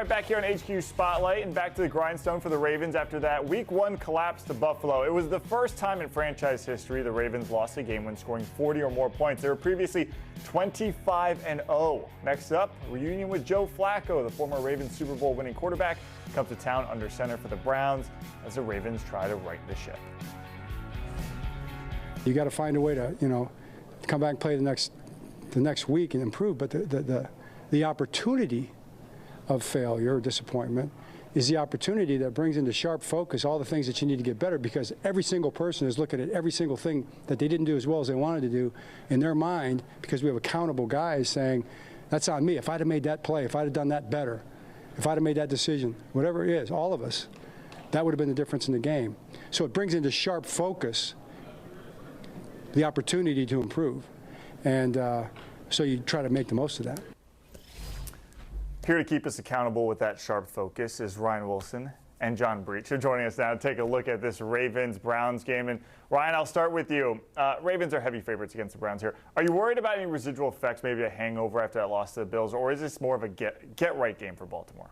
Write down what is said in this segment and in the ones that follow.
right, back here on HQ Spotlight and back to the grindstone for the Ravens after that Week 1 collapse to Buffalo. It was the first time in franchise history the Ravens lost a game when scoring 40 or more points. They were previously 25-0. Next up, a reunion with Joe Flacco, the former Ravens Super Bowl winning quarterback, comes to town under center for the Browns as the Ravens try to right the ship. You got to find a way to, come back and play the next week and improve. But the opportunity of failure or disappointment is the opportunity that brings into sharp focus all the things that you need to get better, because every single person is looking at every single thing that they didn't do as well as they wanted to do in their mind, because we have accountable guys saying, that's on me. If I'd have made that play, if I'd have done that better, if I'd have made that decision, whatever it is, all of us, that would have been the difference in the game. So it brings into sharp focus the opportunity to improve. And so you try to make the most of that. Here to keep us accountable with that sharp focus is Ryan Wilson and John Breech. They're joining us now to take a look at this Ravens-Browns game. And Ryan, I'll start with you. Ravens are heavy favorites against the Browns here. Are you worried about any residual effects, maybe a hangover after that loss to the Bills, or is this more of a get-right game for Baltimore?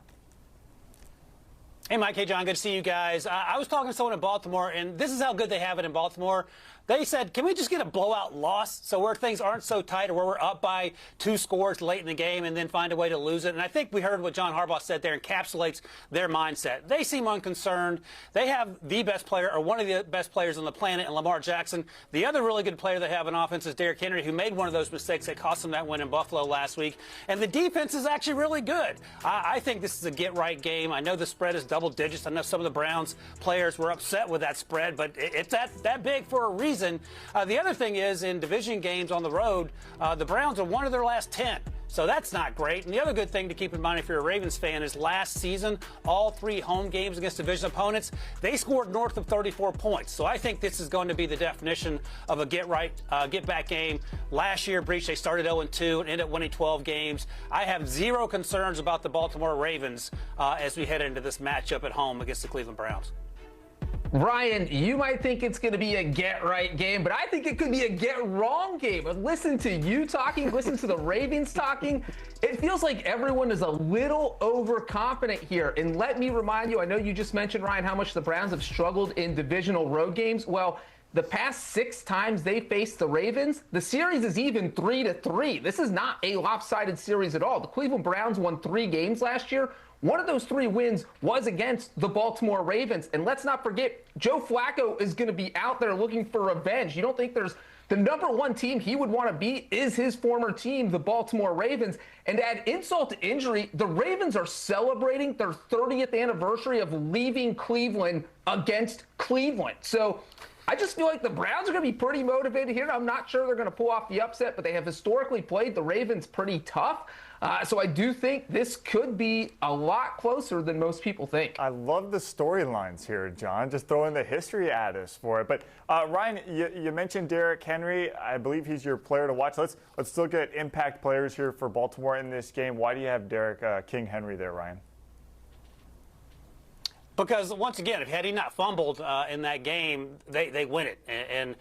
Hey, Mike. Hey, John. Good to see you guys. I was talking to someone in Baltimore, and this is how good they have it in Baltimore. They said, can we just get a blowout loss so where things aren't so tight, or where we're up by 2 scores late in the game and then find a way to lose it? And I think we heard what John Harbaugh said there encapsulates their mindset. They seem unconcerned. They have the best player, or one of the best players on the planet, in Lamar Jackson. The other really good player they have in offense is Derrick Henry, who made one of those mistakes that cost them that win in Buffalo last week. And the defense is actually really good. I think this is a get-right game. I know the spread is double digits. I know some of the Browns players were upset with that spread, but it's that big for a reason. The other thing is, in division games on the road, the Browns are 1 of their last 10. So that's not great. And the other good thing to keep in mind if you're a Ravens fan is last season, all 3 home games against division opponents, they scored north of 34 points. So I think this is going to be the definition of a get-back game. Last year, Breech, they started 0-2 and ended up winning 12 games. I have zero concerns about the Baltimore Ravens as we head into this matchup at home against the Cleveland Browns. Ryan, you might think it's going to be a get-right game, but I think it could be a get-wrong game. Listen to you talking, listen to the Ravens talking. It feels like everyone is a little overconfident here. And let me remind you, I know you just mentioned, Ryan, how much the Browns have struggled in divisional road games. Well, the past 6 times they faced the Ravens, the series is even 3-3. This is not a lopsided series at all. The Cleveland Browns won 3 games last year. One of those 3 wins was against the Baltimore Ravens. And let's not forget, Joe Flacco is going to be out there looking for revenge. You don't think there's the number 1 team he would want to beat is his former team, the Baltimore Ravens. And to add insult to injury, the Ravens are celebrating their 30th anniversary of leaving Cleveland against Cleveland. So I just feel like the Browns are going to be pretty motivated here. I'm not sure they're going to pull off the upset, but they have historically played the Ravens pretty tough. So I do think this could be a lot closer than most people think. I love the storylines here, John. Just throwing the history at us for it. But Ryan, you mentioned Derrick Henry. I believe he's your player to watch. Let's look at impact players here for Baltimore in this game. Why do you have Derrick King Henry there, Ryan? Because, once again, had he not fumbled in that game, they win it, and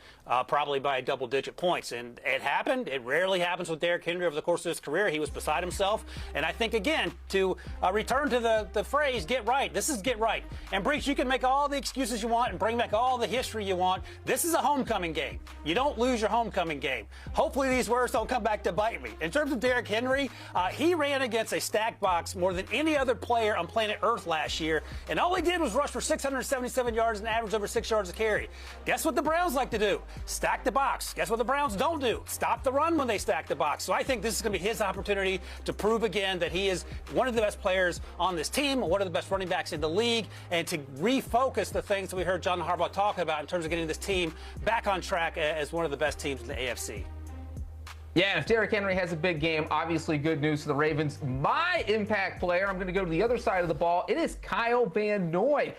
probably by double-digit points. And it happened. It rarely happens with Derrick Henry over the course of his career. He was beside himself. And I think, again, to return to the phrase, get right, this is get right. And, Breech, you can make all the excuses you want and bring back all the history you want. This is a homecoming game. You don't lose your homecoming game. Hopefully these words don't come back to bite me. In terms of Derrick Henry, he ran against a stacked box more than any other player on planet Earth last year. And all he did was rush for 677 yards and average over 6 yards a carry. Guess what the Browns like to do? Stack the box. Guess what the Browns don't do? Stop the run when they stack the box. So I think this is going to be his opportunity to prove again that he is one of the best players on this team, one of the best running backs in the league, and to refocus the things that we heard John Harbaugh talking about in terms of getting this team back on track as one of the best teams in the AFC. Yeah, and if Derrick Henry has a big game, obviously good news for the Ravens. My impact player, I'm going to go to the other side of the ball. It is Kyle Van Noy.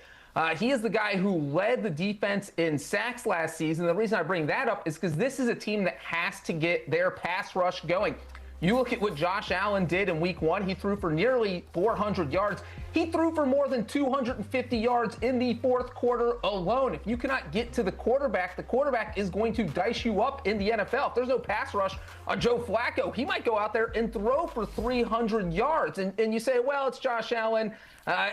He is the guy who led the defense in sacks last season. The reason I bring that up is because this is a team that has to get their pass rush going. You look at what Josh Allen did in week 1. He threw for nearly 400 yards. He threw for more than 250 yards in the fourth quarter alone. If you cannot get to the quarterback is going to dice you up in the NFL. If there's no pass rush on Joe Flacco, he might go out there and throw for 300 yards. And you say, well, it's Josh Allen.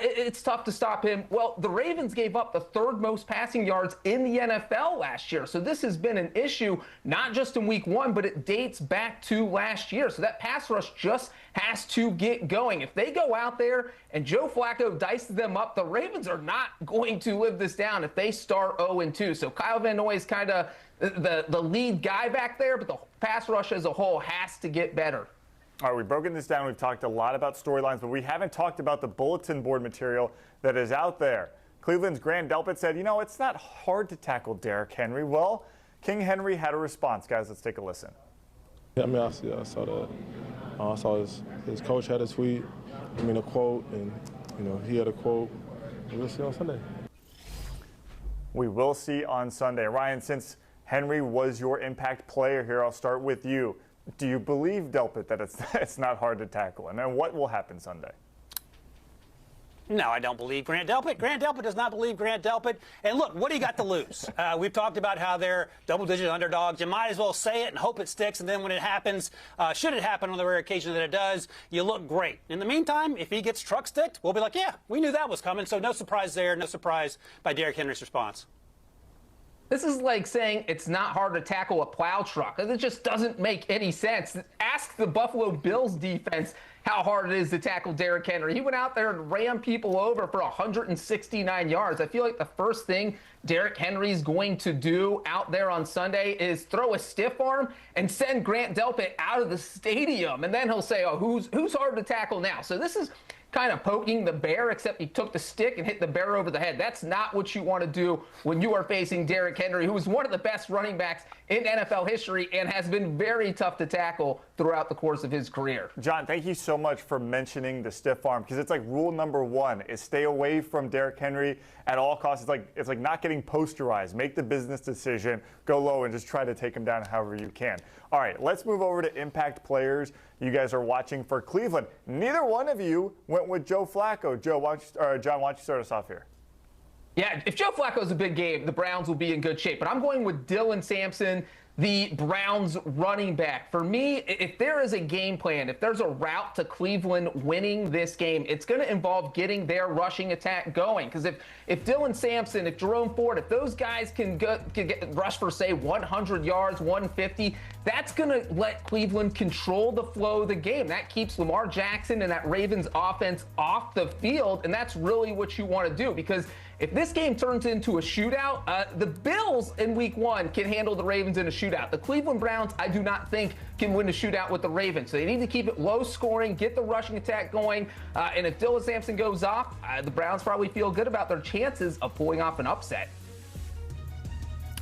It's tough to stop him. Well, the Ravens gave up the 3rd most passing yards in the NFL last year. So this has been an issue, not just in week 1, but it dates back to last year. So that pass rush just has to get going. If they go out there and Joe Flacco dices them up, the Ravens are not going to live this down if they start 0-2. So Kyle Van Noy is kind of the lead guy back there, but the pass rush as a whole has to get better. All right, we've broken this down. We've talked a lot about storylines, but we haven't talked about the bulletin board material that is out there. Cleveland's Grant Delpit said, it's not hard to tackle Derrick Henry. Well, King Henry had a response. Guys, let's take a listen. Yeah, I saw that. I saw his coach had a tweet, a quote, and, he had a quote. We'll see on Sunday. We will see on Sunday. Ryan, since Henry was your impact player here, I'll start with you. Do you believe, Delpit, that it's not hard to tackle him? And what will happen Sunday? No, I don't believe Grant Delpit. Grant Delpit does not believe Grant Delpit. And look, what do you got to lose? We've talked about how they're double-digit underdogs. You might as well say it and hope it sticks. And then when it happens, should it happen on the rare occasion that it does, you look great. In the meantime, if he gets truck sticked, we'll be like, yeah, we knew that was coming. So no surprise there. No surprise by Derrick Henry's response. This is like saying it's not hard to tackle a plow truck. It just doesn't make any sense. Ask the Buffalo Bills defense how hard it is to tackle Derrick Henry. He went out there and ran people over for 169 yards. I feel like the first thing Derrick Henry's going to do out there on Sunday is throw a stiff arm and send Grant Delpit out of the stadium. And then he'll say, oh, who's hard to tackle now? So this is kind of poking the bear, except he took the stick and hit the bear over the head. That's not what you want to do when you are facing Derrick Henry, who is one of the best running backs in NFL history and has been very tough to tackle throughout the course of his career. John, thank you so much for mentioning the stiff arm, because it's like rule number 1 is stay away from Derrick Henry at all costs. It's like not getting posterized. Make the business decision, go low, and just try to take him down however you can. All right, let's move over to impact players you guys are watching for Cleveland. Neither one of you went with Joe Flacco. John, why don't you start us off here? Yeah, if Joe Flacco's a big game, the Browns will be in good shape. But I'm going with Dylan Sampson, the Browns running back. For me, if there is a game plan, if there's a route to Cleveland winning this game, it's going to involve getting their rushing attack going. Because if Dylan Sampson, if Jerome Ford, if those guys can rush for, say, 100 yards, 150, that's going to let Cleveland control the flow of the game. That keeps Lamar Jackson and that Ravens offense off the field, and that's really what you want to do. Because if this game turns into a shootout, the Bills in week 1 can handle the Ravens in a shootout. The Cleveland Browns, I do not think, can win a shootout with the Ravens. So they need to keep it low scoring, get the rushing attack going. And if Dylan Sampson goes off, the Browns probably feel good about their chances of pulling off an upset.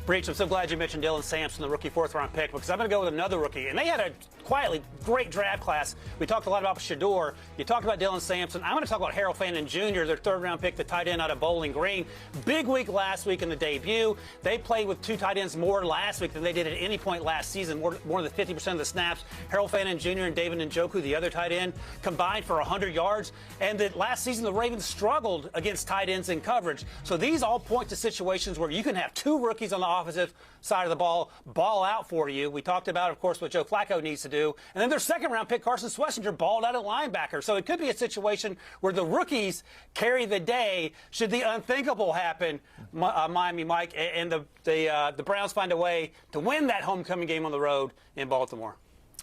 Breech, I'm so glad you mentioned Dylan Sampson, the rookie 4th-round pick, because I'm going to go with another rookie. And they had a quietly great draft class. We talked a lot about Shador. You talked about Dylan Sampson. I'm going to talk about Harold Fannin Jr., their 3rd-round pick, the tight end out of Bowling Green. Big week last week in the debut. They played with 2 tight ends more last week than they did at any point last season, more than 50% of the snaps. Harold Fannin Jr. and David Njoku, the other tight end, combined for 100 yards. And that last season, the Ravens struggled against tight ends in coverage. So these all point to situations where you can have 2 rookies on the offensive side of the ball out for you. We talked about, of course, what Joe Flacco needs to do. And then their 2nd-round pick, Carson Schlesinger, balled out at linebacker. So it could be a situation where the rookies carry the day should the unthinkable happen, Miami Mike, and the Browns find a way to win that homecoming game on the road in Baltimore.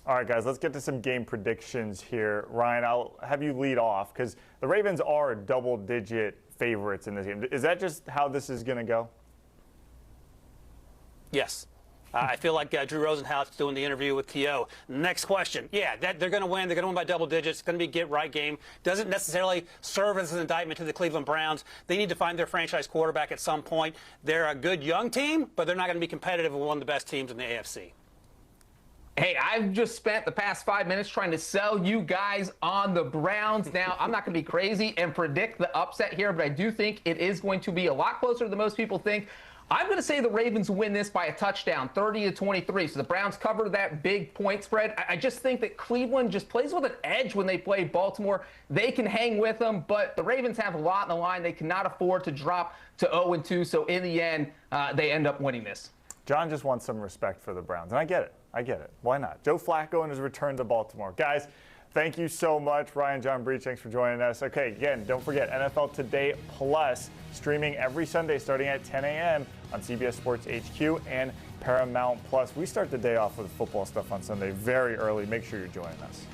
All right, guys, let's get to some game predictions here. Ryan, I'll have you lead off, because the Ravens are double-digit favorites in this game. Is that just how this is going to go? Yes. I feel like Drew Rosenhaus doing the interview with T.O. Next question. Yeah, they're going to win. They're going to win by double digits. It's going to be a get-right game. Doesn't necessarily serve as an indictment to the Cleveland Browns. They need to find their franchise quarterback at some point. They're a good young team, but they're not going to be competitive with one of the best teams in the AFC. Hey, I've just spent the past 5 minutes trying to sell you guys on the Browns. Now, I'm not going to be crazy and predict the upset here, but I do think it is going to be a lot closer than most people think. I'm going to say the Ravens win this by a touchdown, 30-23. So the Browns cover that big point spread. I just think that Cleveland just plays with an edge when they play Baltimore. They can hang with them, but the Ravens have a lot in the line. They cannot afford to drop to 0-2. So in the end, they end up winning this. John just wants some respect for the Browns, and I get it. I get it. Why not? Joe Flacco and his return to Baltimore. Guys, thank you so much. Ryan, John Breech, thanks for joining us. Okay, again, don't forget, NFL Today Plus, streaming every Sunday starting at 10 a.m. on CBS Sports HQ and Paramount Plus. We start the day off with football stuff on Sunday very early. Make sure you're joining us.